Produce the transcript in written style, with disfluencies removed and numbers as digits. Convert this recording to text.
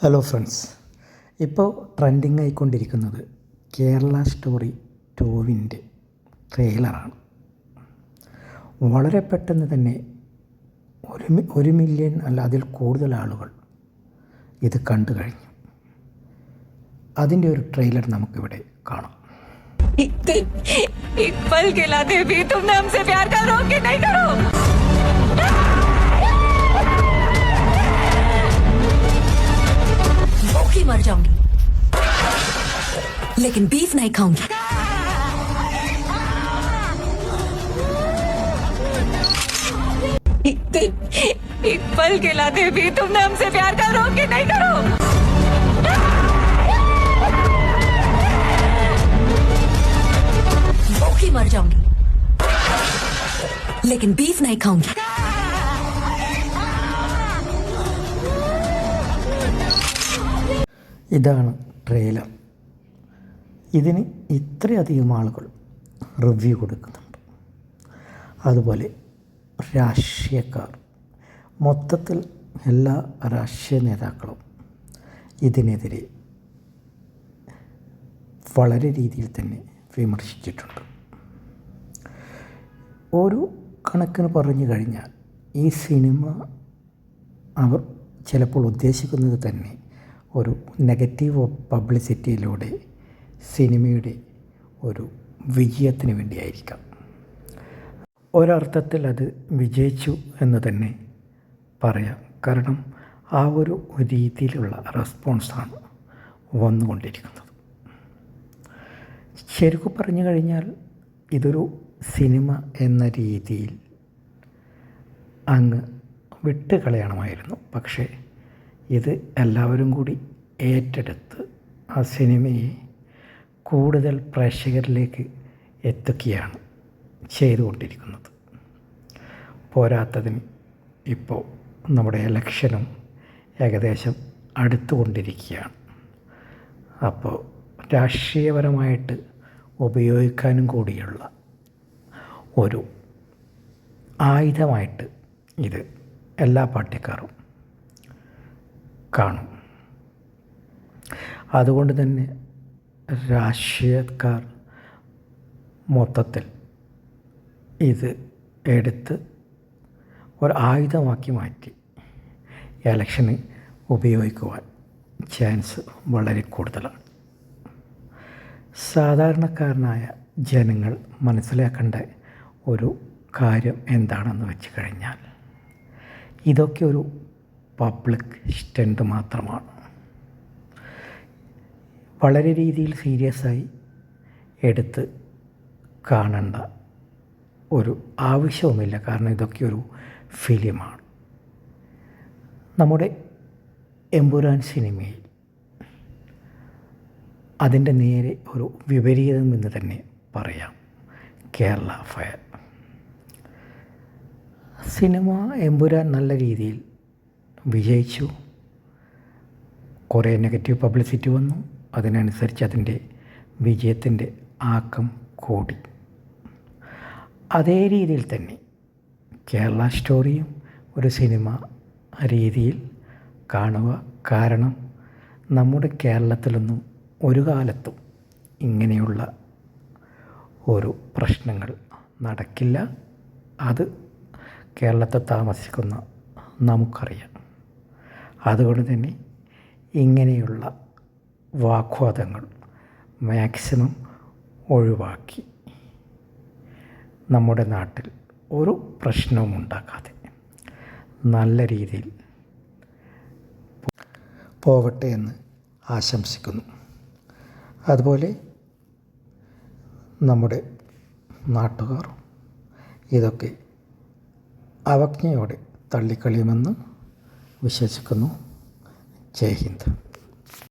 Hello friends, ഇപ്പോൾ trending ആയിക്കൊണ്ടിരിക്കുന്നത് Kerala story 2 ട്രെയിലറാണ്. വളരെ പെട്ടെന്ന് തന്നെ 1 മില്യൺ അല്ല അതിൽ കൂടുതൽ ആളുകൾ ഇത് കണ്ടു കഴിഞ്ഞു. അതിൻ്റെ ഒരു ട്രെയിലർ നമുക്കിവിടെ കാണാം. एक पल के लाते भी तुमने हमसे प्यार करो कि नहीं करो? भूखी मर जाऊंगी लेकिन बीफ नहीं खाऊंगी. एक पल के लाते भी तुमने हमसे प्यार करो कि नहीं करो? भूखी मर जाऊंगी लेकिन बीफ नहीं खाऊंगी. ഇതാണ് ട്രെയിലർ. ഇതിന് ഇത്രയധികം ആളുകൾ റിവ്യൂ കൊടുക്കുന്നുണ്ട്. അതുപോലെ രാഷ്ട്രീയക്കാർ, മൊത്തത്തിൽ എല്ലാ രാഷ്ട്രീയ നേതാക്കളും ഇതിനെതിരെ വളരെ രീതിയിൽ തന്നെ വിമർശിച്ചിട്ടുണ്ട്. ഒരു കണക്കിന് പറഞ്ഞു കഴിഞ്ഞാൽ ഈ സിനിമ അവർ ചിലപ്പോൾ ഉദ്ദേശിക്കുന്നത് തന്നെ ഒരു നെഗറ്റീവ് പബ്ലിസിറ്റിയിലൂടെ സിനിമയുടെ ഒരു വിജയത്തിന് വേണ്ടിയായിരിക്കാം. ഒരർത്ഥത്തിൽ അത് വിജയിച്ചു എന്ന് തന്നെ പറയാം. കാരണം ആ ഒരു രീതിയിലുള്ള റെസ്പോൺസാണ് വന്നുകൊണ്ടിരിക്കുന്നത്. ശരിക്കും പറഞ്ഞു കഴിഞ്ഞാൽ ഇതൊരു സിനിമ എന്ന രീതിയിൽ അങ്ങ് വിട്ടുകളയണമായിരുന്നു. പക്ഷേ ഇത് എല്ലാവരും കൂടി ഏറ്റെടുത്ത് ആ സിനിമയെ കൂടുതൽ പ്രേക്ഷകരിലേക്ക് എത്തിക്കുകയാണ് ചെയ്തുകൊണ്ടിരിക്കുന്നത്. പോരാത്തതിന് ഇപ്പോൾ നമ്മുടെ ഇലക്ഷനും ഏകദേശം അടുത്തുകൊണ്ടിരിക്കുകയാണ്. അപ്പോൾ രാഷ്ട്രീയപരമായിട്ട് ഉപയോഗിക്കാനും കൂടിയുള്ള ഒരു ആയുധമായിട്ട് ഇത് എല്ലാ പാർട്ടിക്കാരും കാണും. അതുകൊണ്ട് തന്നെ രാഷ്ട്രീയക്കാർ മൊത്തത്തിൽ ഇത് എടുത്ത് ഒരു ആയുധമാക്കി മാറ്റി ഇലക്ഷന് ഉപയോഗിക്കുവാൻ ചാൻസ് വളരെ കൂടുതലാണ്. സാധാരണക്കാരനായ ജനങ്ങൾ മനസ്സിലാക്കേണ്ട ഒരു കാര്യം എന്താണെന്ന് വെച്ച് കഴിഞ്ഞാൽ ഇതൊക്കെ ഒരു പബ്ലിക് സ്റ്റണ്ട് മാത്രമാണ്. വളരെ രീതിയിൽ സീരിയസായി എടുത്ത് കാണേണ്ട ഒരു ആവശ്യവുമില്ല. കാരണം ഇതൊക്കെ ഒരു ഫിലിമാണ്. നമ്മുടെ എമ്പുരാൻ സിനിമയിൽ അതിൻ്റെ നേരെ ഒരു വിപരീതം എന്ന് തന്നെ പറയാം. കേരള ഫയർ സിനിമ എമ്പുരാൻ നല്ല രീതിയിൽ വിജയിച്ചു. കുറേ നെഗറ്റീവ് പബ്ലിസിറ്റി വന്നു. അതിനനുസരിച്ച് അതിൻ്റെ വിജയത്തിൻ്റെ ആക്കം കൂടി. അതേ രീതിയിൽ തന്നെ കേരള സ്റ്റോറിയും ഒരു സിനിമ രീതിയിൽ കാണുക. കാരണം നമ്മുടെ കേരളത്തിലൊന്നും ഒരു കാലത്തും ഇങ്ങനെയുള്ള ഒരു പ്രശ്നങ്ങൾ നടക്കില്ല. അത് കേരളത്തിൽ താമസിക്കുന്ന നമുക്കറിയാം. അതുകൊണ്ട് തന്നെ ഇങ്ങനെയുള്ള വാഗ്വാദങ്ങൾ മാക്സിമം ഒഴിവാക്കി നമ്മുടെ നാട്ടിൽ ഒരു പ്രശ്നവും ഉണ്ടാക്കാതെ നല്ല രീതിയിൽ പോവട്ടെ എന്ന് ആശംസിക്കുന്നു. അതുപോലെ നമ്മുടെ നാട്ടുകാർ ഇതൊക്കെ അവജ്ഞയോടെ തള്ളിക്കളയുമെന്ന് വിശ്വസിക്കുന്നു. ജയ് ഹിന്ദ്.